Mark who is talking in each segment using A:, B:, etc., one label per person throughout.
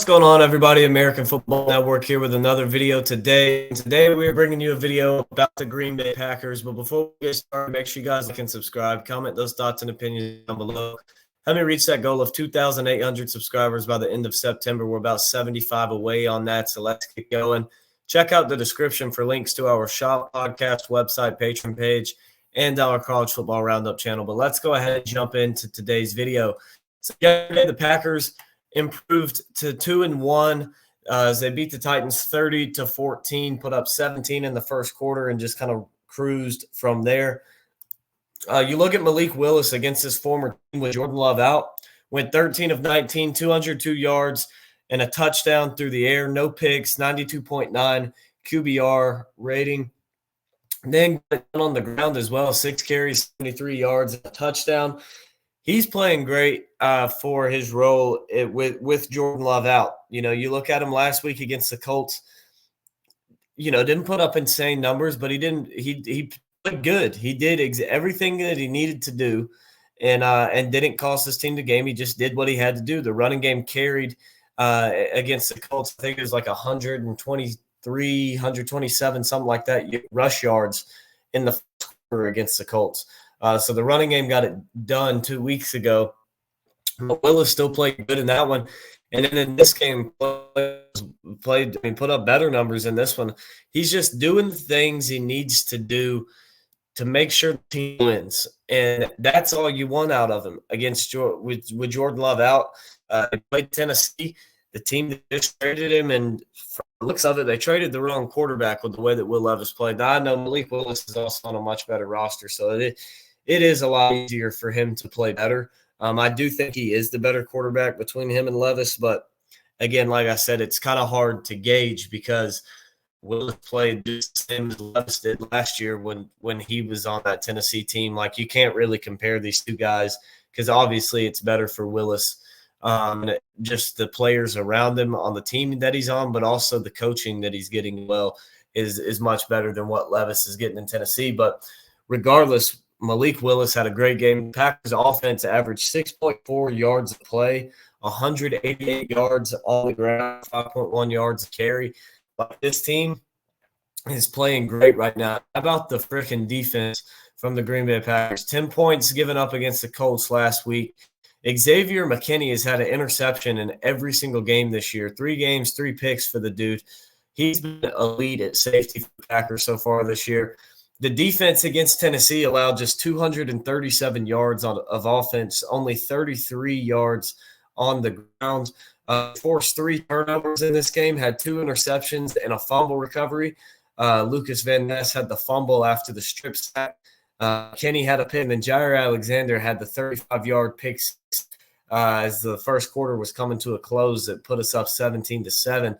A: going on, everybody? American Football Network here with another video today. Today we are bringing you a video about the Green Bay Packers. But before we get started, make sure you guys like and subscribe. Comment those thoughts and opinions down below. Help me reach that goal of 2,800 subscribers by the end of September. We're about 75 away on that, so let's get going. Check out the description for links to our shop, podcast, website, Patreon page, and our college football roundup channel. But let's go ahead and jump into today's video. So yesterday, the Packers improved to 2-1 as they beat the Titans 30-14, put up 17 in the first quarter, and just kind of cruised from there. You look at Malik Willis against his former team with Jordan Love out, went 13 of 19, 202 yards, and a touchdown through the air, no picks, 92.9 QBR rating. Then on the ground as well, 6 carries, 73 yards, and a touchdown. He's playing great for his role with Jordan Love out. You know, you look at him last week against the Colts, didn't put up insane numbers, but he played good. He did everything that he needed to do and didn't cost his team the game. He just did what he had to do. The running game carried against the Colts. I think it was like 123, 127, something like that, rush yards in the first quarter against the Colts. So the running game got it done 2 weeks ago. But Willis still played good in that one. And then in this game, put up better numbers in this one. He's just doing the things he needs to do to make sure the team wins. And that's all you want out of him with Jordan Love out. He played Tennessee. The team that just traded him, and from the looks of it, they traded the wrong quarterback with the way that Will Levis played. Now, I know Malik Willis is also on a much better roster, so it is a lot easier for him to play better. I do think he is the better quarterback between him and Levis, but again, like I said, it's kind of hard to gauge because Willis played the same as Levis did last year when he was on that Tennessee team. Like, you can't really compare these two guys because obviously it's better for Willis. Just the players around him on the team that he's on, but also the coaching that he's getting is much better than what Levis is getting in Tennessee. But regardless, Malik Willis had a great game. Packers offense averaged 6.4 yards a play, 188 yards on the ground, 5.1 yards a carry. But this team is playing great right now. How about the freaking defense from the Green Bay Packers? 10 points given up against the Colts last week. Xavier McKinney has had an interception in every single game this year. 3 games, 3 picks for the dude. He's been elite at safety for the Packers so far this year. The defense against Tennessee allowed just 237 yards of offense, only 33 yards on the ground. Forced 3 turnovers in this game, had 2 interceptions and a fumble recovery. Lucas Van Ness had the fumble after the strip sack. Kenny had a pick, and then Jair Alexander had the 35-yard pick as the first quarter was coming to a close that put us up 17-7.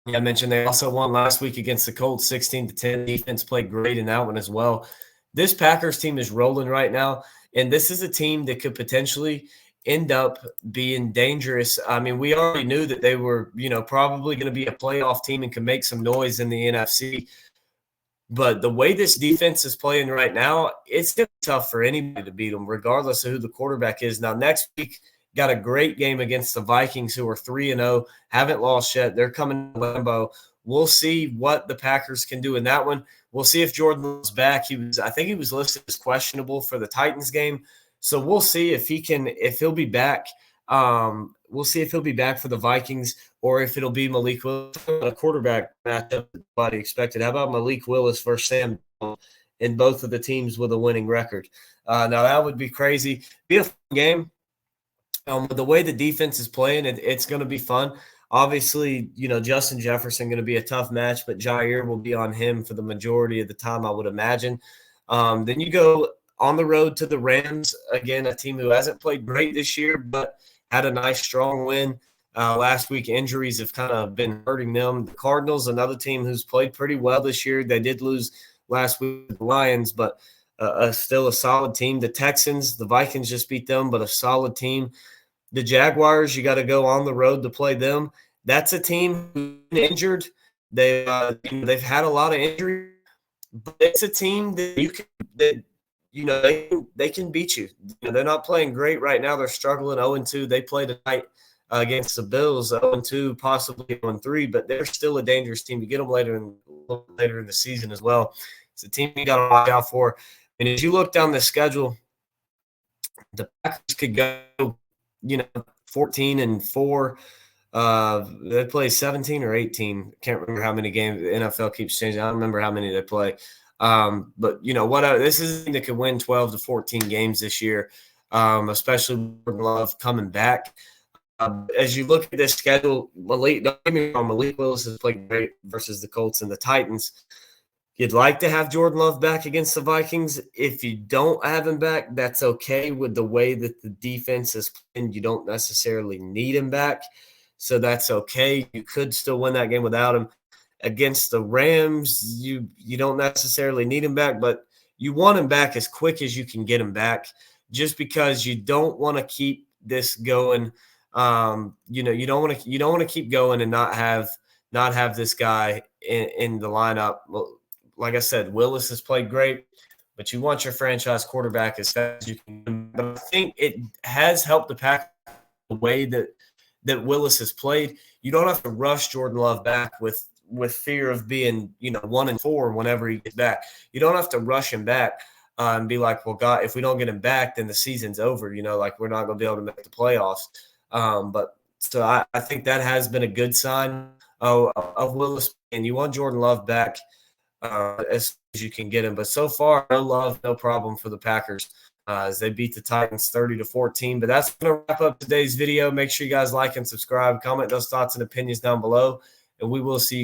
A: I mentioned they also won last week against the Colts 16-10. Defense played great in that one as well. This Packers team is rolling right now, and this is a team that could potentially end up being dangerous. I mean, we already knew that they were, probably going to be a playoff team and could make some noise in the NFC. But the way this defense is playing right now, it's going to be tough for anybody to beat them, regardless of who the quarterback is. Now, next week, got a great game against the Vikings, who are 3-0, haven't lost yet. They're coming to Lambeau. We'll see what the Packers can do in that one. We'll see if Jordan's back. I think he was listed as questionable for the Titans game. So we'll see if he'll be back. We'll see if he'll be back for the Vikings or if it'll be Malik Willis. A quarterback matchup nobody expected. How about Malik Willis versus Sam in both of the teams with a winning record? Now that would be crazy. Be a fun game. The way the defense is playing, it's going to be fun. Obviously, Justin Jefferson going to be a tough match, but Jair will be on him for the majority of the time, I would imagine. Then you go on the road to the Rams, again, a team who hasn't played great this year, but had a nice, strong win. Last week, injuries have kind of been hurting them. The Cardinals, another team who's played pretty well this year. They did lose last week with the Lions, but still a solid team. The Texans, the Vikings just beat them, but a solid team. The Jaguars, you got to go on the road to play them. That's a team who's been injured. They've had a lot of injury, but it's a team that they can beat you. They're not playing great right now. They're struggling 0-2. They play tonight against the Bills, 0-2, possibly 0-3, but they're still a dangerous team to get them later in the season as well. It's a team you got to watch out for. And as you look down the schedule, the Packers could go, 14-4. They play 17 or 18. Can't remember how many games. The NFL keeps changing. I don't remember how many they play. But this is a team that could win 12 to 14 games this year, especially with Love coming back. As you look at this schedule, don't get me wrong, Malik Willis has played great versus the Colts and the Titans. You'd like to have Jordan Love back against the Vikings. If you don't have him back, that's okay with the way that the defense is playing. You don't necessarily need him back, so that's okay. You could still win that game without him. Against the Rams, you don't necessarily need him back, but you want him back as quick as you can get him back, just because you don't want to keep this going. You don't want to keep going and not have this guy in the lineup. Well, like I said, Willis has played great, but you want your franchise quarterback as fast as you can. But I think it has helped the Packers the way that Willis has played. You don't have to rush Jordan Love back with fear of being 1-4 whenever he gets back. You don't have to rush him back and be like, well, God, if we don't get him back, then the season's over. Like we're not going to be able to make the playoffs. But so I think that has been a good sign of Willis, and you want Jordan Love back as soon as you can get him. But so far, no Love, no problem for the Packers as they beat the Titans 30-14. But that's going to wrap up today's video. Make sure you guys like and subscribe, comment those thoughts and opinions down below, and we will see you